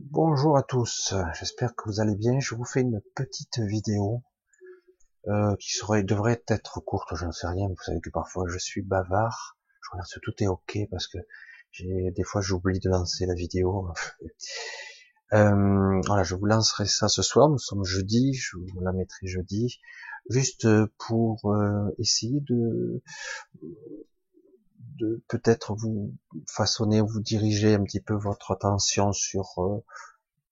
Bonjour à tous, j'espère que vous allez bien. Je vous fais une petite vidéo qui devrait être courte, je ne sais rien. Vous savez que parfois je suis bavard. Je regarde si tout est ok parce que des fois j'oublie de lancer la vidéo. Voilà, je vous lancerai ça ce soir. Nous sommes jeudi, je vous la mettrai jeudi, juste pour essayer de peut-être vous façonner, vous diriger un petit peu votre attention sur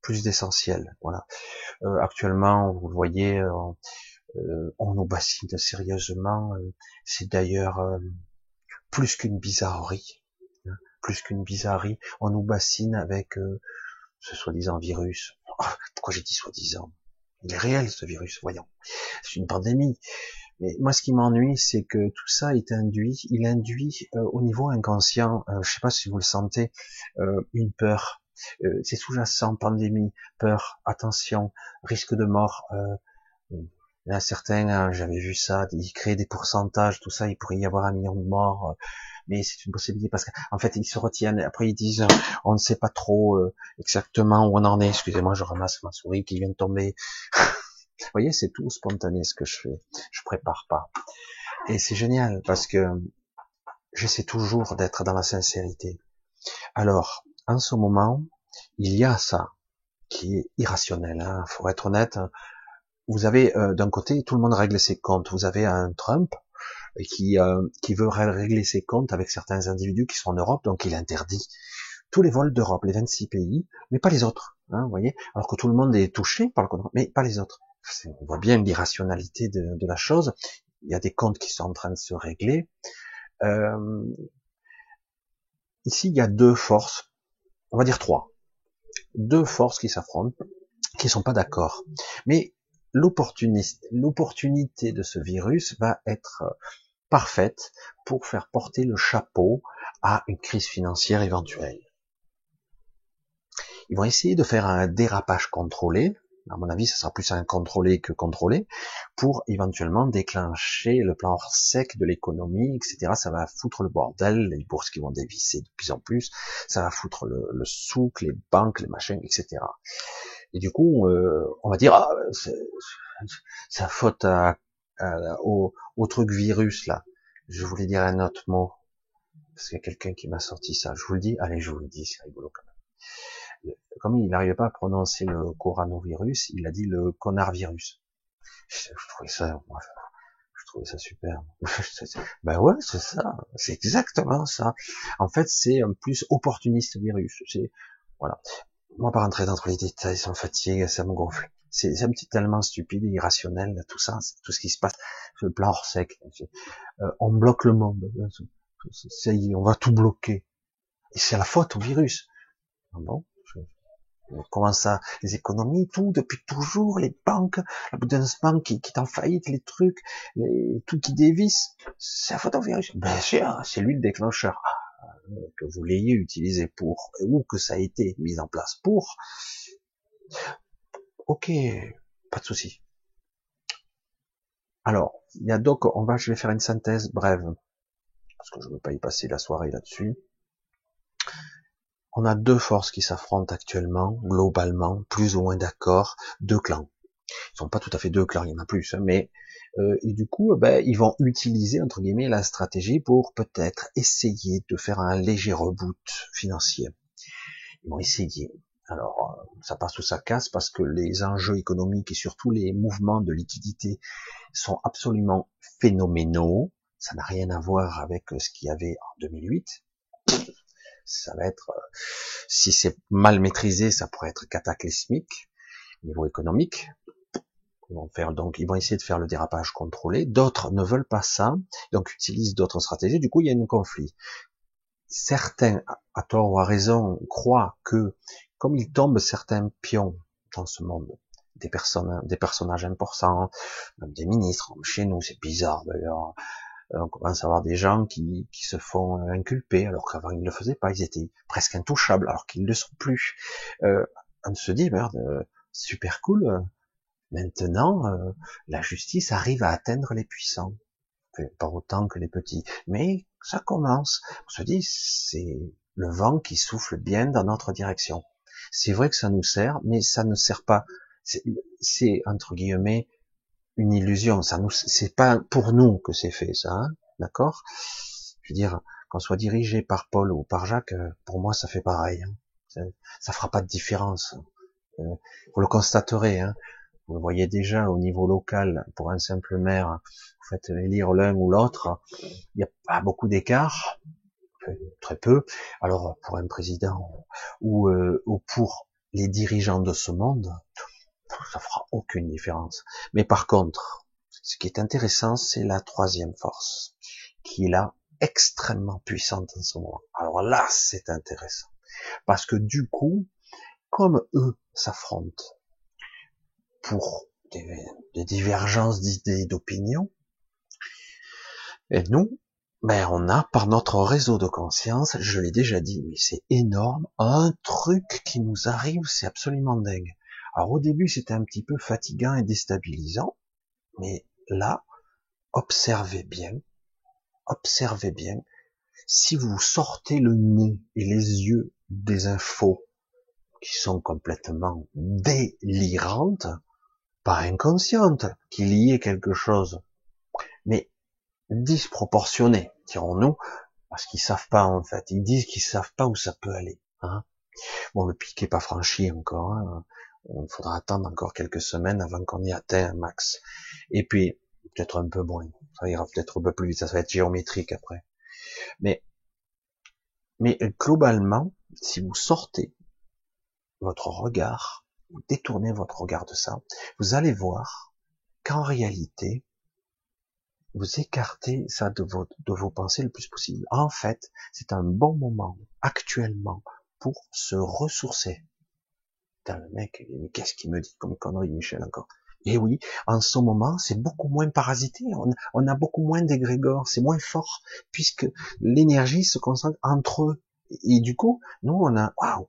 plus d'essentiel. Voilà. Actuellement, vous le voyez, on nous bassine sérieusement. C'est d'ailleurs plus qu'une bizarrerie. Hein, plus qu'une bizarrerie. On nous bassine avec ce soi-disant virus. Oh, pourquoi j'ai dit soi-disant? Il est réel ce virus, voyons. C'est une pandémie. Mais moi, ce qui m'ennuie, c'est que tout ça est induit. Il induit au niveau inconscient. Je sais pas si vous le sentez, une peur. C'est sous-jacent, pandémie, peur, attention, risque de mort. Il y en a certains, j'avais vu ça, ils créent des pourcentages, tout ça, il pourrait y avoir 1 million de morts, mais c'est une possibilité parce qu'en fait ils se retiennent. Après ils disent, on ne sait pas trop exactement où on en est. Excusez-moi, je ramasse ma souris qui vient de tomber. Vous voyez, c'est tout spontané ce que je fais. Je prépare pas. Et c'est génial parce que j'essaie toujours d'être dans la sincérité. Alors, en ce moment, il y a ça qui est irrationnel. Hein. Faut être honnête. Vous avez d'un côté tout le monde règle ses comptes. Vous avez un Trump qui veut régler ses comptes avec certains individus qui sont en Europe, donc il interdit tous les vols d'Europe, les 26 pays, mais pas les autres. Hein, vous voyez, alors que tout le monde est touché par le coronavirus, mais pas les autres. On voit bien l'irrationalité de la chose. Il y a des comptes qui sont en train de se régler. Euh, Ici, il y a deux forces, on va dire trois, deux forces qui s'affrontent, qui sont pas d'accord. Mais l'opportunité de ce virus va être parfaite pour faire porter le chapeau à une crise financière éventuelle. Ils vont essayer de faire un dérapage contrôlé. À mon avis, ça sera plus un contrôlé que contrôlé, pour éventuellement déclencher le plan sec de l'économie, etc. Ça va foutre le bordel, les bourses qui vont dévisser de plus en plus, ça va foutre le souk, les banques, les machins, etc. Et du coup, on va dire, ah, c'est la faute au truc virus là. Je voulais dire un autre mot, parce qu'il y a quelqu'un qui m'a sorti ça. Je vous le dis, allez, je vous le dis, c'est rigolo quand même. Comme il n'arrivait pas à prononcer le coronavirus, il a dit le connard virus. Je trouvais ça super. Ben ouais, c'est ça, c'est exactement ça. En fait, c'est un plus opportuniste virus. C'est, voilà. Moi, pas rentrer dans les détails, ça me fatigue, ça me gonfle. C'est un petit tellement stupide et irrationnel, là, tout ça, tout ce qui se passe, le plan hors sec. On bloque le monde. Ça y est, on va tout bloquer. Et c'est la faute au virus. Ah bon? Comment ça? Les économies, tout, depuis toujours, les banques, l'abondance qui est en faillite, les trucs, tout qui dévisse, c'est la faute au virus. Bien sûr, c'est lui le déclencheur. Que vous l'ayez utilisé pour, ou que ça a été mis en place pour, ok, pas de souci. Alors, il y a donc, je vais faire une synthèse brève, parce que je ne veux pas y passer la soirée là-dessus. On a deux forces qui s'affrontent actuellement, globalement, plus ou moins d'accord, deux clans. Ils sont pas tout à fait deux clans, il y en a plus, hein, mais et du coup, ils vont utiliser entre guillemets la stratégie pour peut-être essayer de faire un léger reboot financier. Ils vont essayer. Alors, ça passe ou ça casse parce que les enjeux économiques et surtout les mouvements de liquidité sont absolument phénoménaux. Ça n'a rien à voir avec ce qu'il y avait en 2008. Ça va être, si c'est mal maîtrisé, ça pourrait être cataclysmique au niveau économique. Ils vont essayer de faire le dérapage contrôlé. D'autres ne veulent pas ça, donc utilisent d'autres stratégies. Du coup, il y a un conflit. Certains, à tort ou à raison, croient que, comme il tombe certains pions dans ce monde, des personnages importants, même des ministres, chez nous, c'est bizarre d'ailleurs, on commence à avoir des gens qui se font inculper, alors qu'avant ils ne le faisaient pas, ils étaient presque intouchables, alors qu'ils ne le sont plus. On se dit, merde, super cool, maintenant, la justice arrive à atteindre les puissants, pas autant que les petits, mais ça commence. On se dit, c'est le vent qui souffle bien dans notre direction. C'est vrai que ça nous sert, mais ça ne sert pas. C'est entre guillemets une illusion. C'est pas pour nous que c'est fait, ça, hein, d'accord? Je veux dire, qu'on soit dirigé par Paul ou par Jacques, pour moi, ça fait pareil. Hein. Ça fera pas de différence. Vous le constaterez. Hein. Vous le voyez déjà au niveau local, pour un simple maire, vous faites élire l'un ou l'autre, il n'y a pas beaucoup d'écart, très peu. Alors pour un président ou pour les dirigeants de ce monde, ça fera aucune différence. Mais par contre, ce qui est intéressant, c'est la troisième force, qui est là extrêmement puissante en ce moment. Alors là, c'est intéressant, parce que du coup, comme eux s'affrontent pour des divergences d'idées, d'opinions, et nous, ben on a par notre réseau de conscience, je l'ai déjà dit, mais c'est énorme, un truc qui nous arrive, c'est absolument dingue. Alors au début c'était un petit peu fatigant et déstabilisant, mais là, observez bien, si vous sortez le nez et les yeux des infos qui sont complètement délirantes, pas inconscientes, qu'il y ait quelque chose, mais disproportionné, dirons-nous, parce qu'ils savent pas en fait. Ils disent qu'ils savent pas où ça peut aller. Hein. Bon, le pic est pas franchi encore. Hein. Il faudra attendre encore quelques semaines avant qu'on y atteigne un max. Et puis peut-être un peu moins. Ça ira peut-être un peu plus vite. Ça va être géométrique après. Mais globalement, si vous sortez votre regard, vous détournez votre regard de ça, vous allez voir qu'en réalité, vous écartez ça de vos pensées le plus possible. En fait, c'est un bon moment, actuellement, pour se ressourcer. Putain, le mec, mais qu'est-ce qu'il me dit comme connerie, Michel, encore? Et oui, en ce moment, c'est beaucoup moins parasité, on a beaucoup moins d'égrégores, c'est moins fort, puisque l'énergie se concentre entre eux. Et du coup, nous, on a, waouh,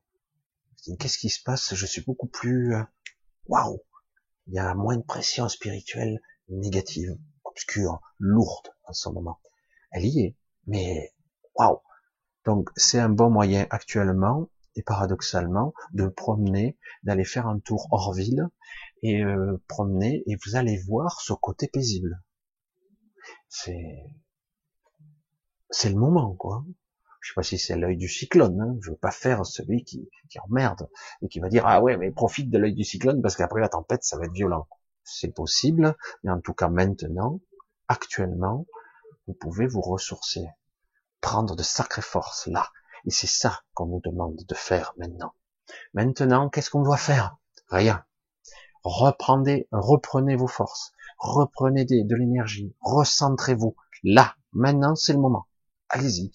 qu'est-ce qui se passe? Je suis beaucoup plus, waouh, il y a moins de pression spirituelle négative, obscure, lourde en ce moment. Elle y est, mais waouh. Donc c'est un bon moyen actuellement et paradoxalement de promener, d'aller faire un tour hors ville et promener et vous allez voir ce côté paisible. C'est le moment quoi. Je sais pas si c'est l'œil du cyclone, hein. Je veux pas faire celui qui emmerde et qui va dire ah ouais mais profite de l'œil du cyclone parce qu'après la tempête ça va être violent. C'est possible, mais en tout cas maintenant, actuellement, vous pouvez vous ressourcer, prendre de sacrées forces là. Et c'est ça qu'on nous demande de faire maintenant. Maintenant, qu'est-ce qu'on doit faire? Rien. Reprenez vos forces, reprenez de l'énergie, recentrez-vous. Là, maintenant, c'est le moment. Allez-y.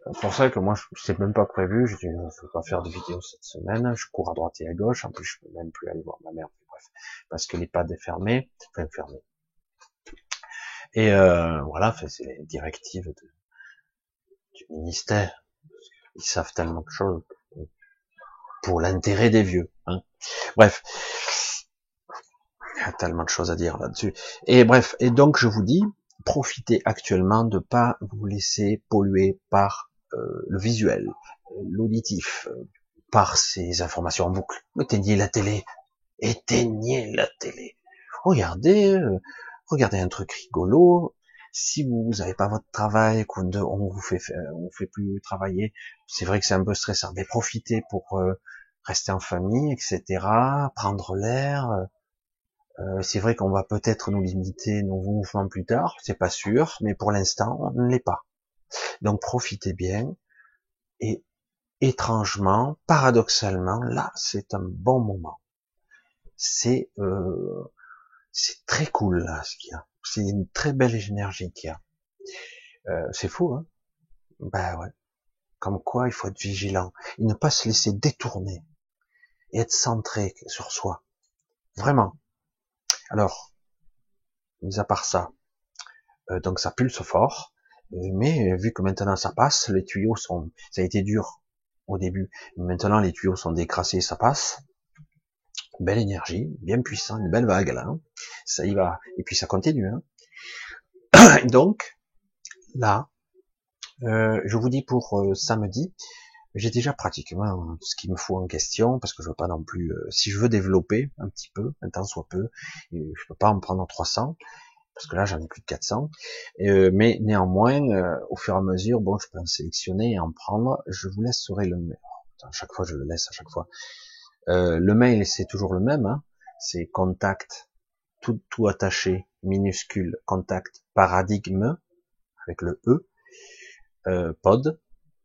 C'est pour ça que moi, je sais même pas prévu. Je dis, je vais pas faire de vidéo cette semaine. Je cours à droite et à gauche. En plus, je peux même plus aller voir ma mère. Bref, parce que l'EHPAD est fermé. Enfin, fermé. Et voilà, c'est les directives du ministère. Ils savent tellement de choses pour l'intérêt des vieux. Hein. Bref, il y a tellement de choses à dire là-dessus. Et bref, et donc je vous dis, profitez actuellement de pas vous laisser polluer par le visuel, l'auditif, par ces informations en boucle. Éteignez la télé. Éteignez la télé. Regardez, regardez un truc rigolo. Si vous n'avez pas votre travail, qu'on vous fait plus travailler, c'est vrai que c'est un peu stressant. Mais profitez pour rester en famille, etc. Prendre l'air. C'est vrai qu'on va peut-être nous limiter nos mouvements plus tard, c'est pas sûr, mais pour l'instant, on ne l'est pas. Donc profitez bien. Et étrangement, paradoxalement, là, c'est un bon moment. C'est très cool là ce qu'il y a. C'est une très belle énergie qu'il y a. C'est fou, hein? Ben ouais. Comme quoi, il faut être vigilant et ne pas se laisser détourner et être centré sur soi. Vraiment. Alors, mis à part ça, donc ça pulse fort, mais vu que maintenant ça passe, les tuyaux ça a été dur au début. Maintenant les tuyaux sont décrassés, ça passe. Belle énergie, bien puissant, une belle vague là. Hein. Ça y va. Et puis ça continue. Hein. Donc là, je vous dis pour samedi, J'ai déjà pratiquement ce qu'il me faut en question, parce que je veux pas non plus, si je veux développer un petit peu, un temps soit peu, je peux pas en prendre 300, parce que là j'en ai plus de 400, mais néanmoins, au fur et à mesure, bon, je peux en sélectionner et en prendre, je vous laisserai le mail. À chaque fois je le laisse à chaque fois. Le mail c'est toujours le même, hein, c'est contact, tout attaché, minuscule, contact, paradigme, avec le E, pod,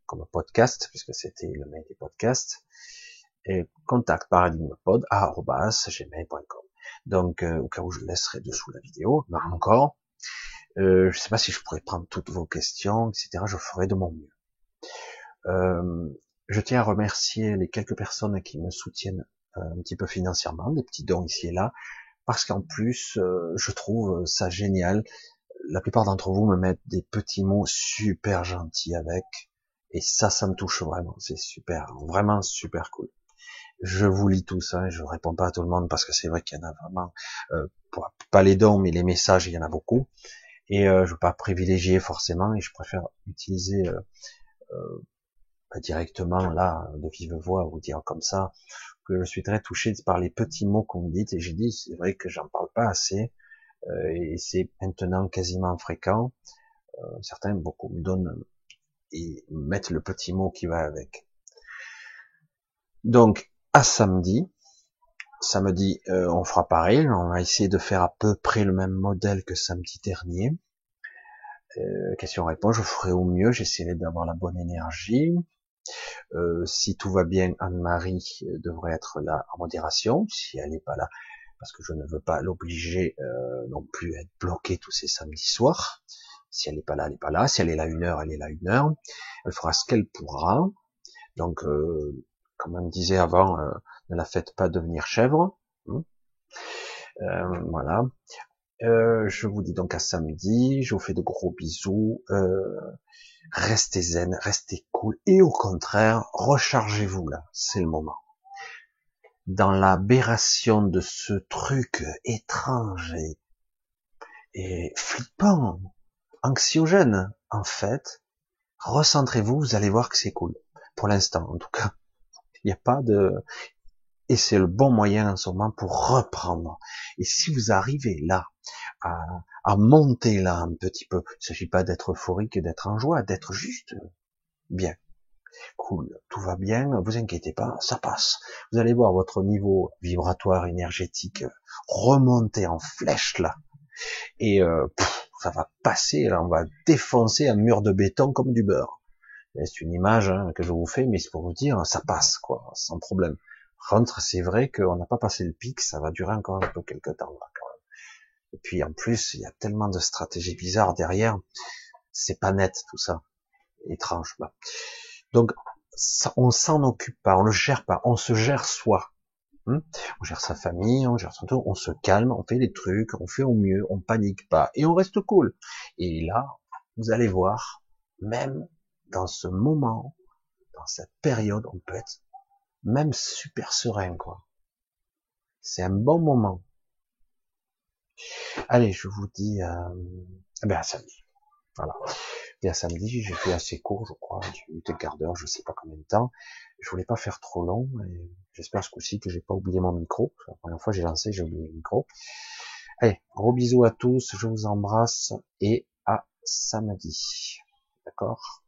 comme podcast, puisque c'était le mail des podcasts, et contact paradigmepod, @gmail.com. Donc, au cas où je laisserai dessous la vidéo, mais encore, je sais pas si je pourrais prendre toutes vos questions, etc. Je ferai de mon mieux. Je tiens à remercier les quelques personnes qui me soutiennent un petit peu financièrement, des petits dons ici et là, parce qu'en plus, je trouve ça génial. La plupart d'entre vous me mettent des petits mots super gentils avec, et ça me touche vraiment. C'est super, vraiment super cool. Je vous lis tout ça, et je réponds pas à tout le monde parce que c'est vrai qu'il y en a vraiment, pas les dons, mais les messages, il y en a beaucoup, et je veux pas privilégier forcément, et je préfère utiliser directement là, de vive voix, vous dire comme ça, que je suis très touché par les petits mots qu'on me dit, et j'ai dit, c'est vrai que j'en parle pas assez, et c'est maintenant quasiment fréquent. Certains, beaucoup me donnent et mettent le petit mot qui va avec. Donc, à samedi, on fera pareil, on va essayer de faire à peu près le même modèle que samedi dernier. Question-réponse, je ferai au mieux, j'essaierai d'avoir la bonne énergie. Si tout va bien, Anne-Marie devrait être là en modération, si elle n'est pas là, parce que je ne veux pas l'obliger non plus à être bloquée tous ces samedis soirs. Si elle n'est pas là, elle n'est pas là. Si elle est là 1 heure, elle est là 1 heure. Elle fera ce qu'elle pourra. Donc, comme on me disait avant, ne la faites pas devenir chèvre. Voilà. Je vous dis donc à samedi. Je vous fais de gros bisous. Restez zen, restez cool. Et au contraire, rechargez-vous là. C'est le moment. Dans l'aberration de ce truc étrange et flippant, anxiogène, en fait, recentrez-vous, vous allez voir que c'est cool. Pour l'instant, en tout cas. Il n'y a pas de... Et c'est le bon moyen en ce moment pour reprendre. Et si vous arrivez là, à monter là un petit peu, il ne s'agit pas d'être euphorique et d'être en joie, d'être juste bien. Cool, tout va bien, vous inquiétez pas, ça passe. Vous allez voir votre niveau vibratoire énergétique remonter en flèche là. Et ça va passer, là, on va défoncer un mur de béton comme du beurre. C'est une image que je vous fais, mais c'est pour vous dire, ça passe, quoi, sans problème. Par contre, c'est vrai qu'on n'a pas passé le pic, ça va durer encore un peu quelques temps, là, quand même. Et puis, en plus, il y a tellement de stratégies bizarres derrière, c'est pas net, tout ça. Étrange, là. Donc, ça, on s'en occupe pas, on le gère pas, on se gère soi. On gère sa famille, on gère son tour, on se calme, on fait des trucs, on fait au mieux, on panique pas, et on reste cool. Et là, vous allez voir, même dans ce moment, dans cette période, on peut être même super serein, quoi. C'est un bon moment. Allez, je vous dis à samedi. Voilà. Et à samedi, j'ai fait assez court, je crois, 10 minutes, un quart d'heure, je sais pas combien de temps. Je voulais pas faire trop long, et j'espère ce coup-ci que j'ai pas oublié mon micro. La première fois que j'ai lancé, j'ai oublié le micro. Allez, gros bisous à tous, je vous embrasse, et à samedi. D'accord?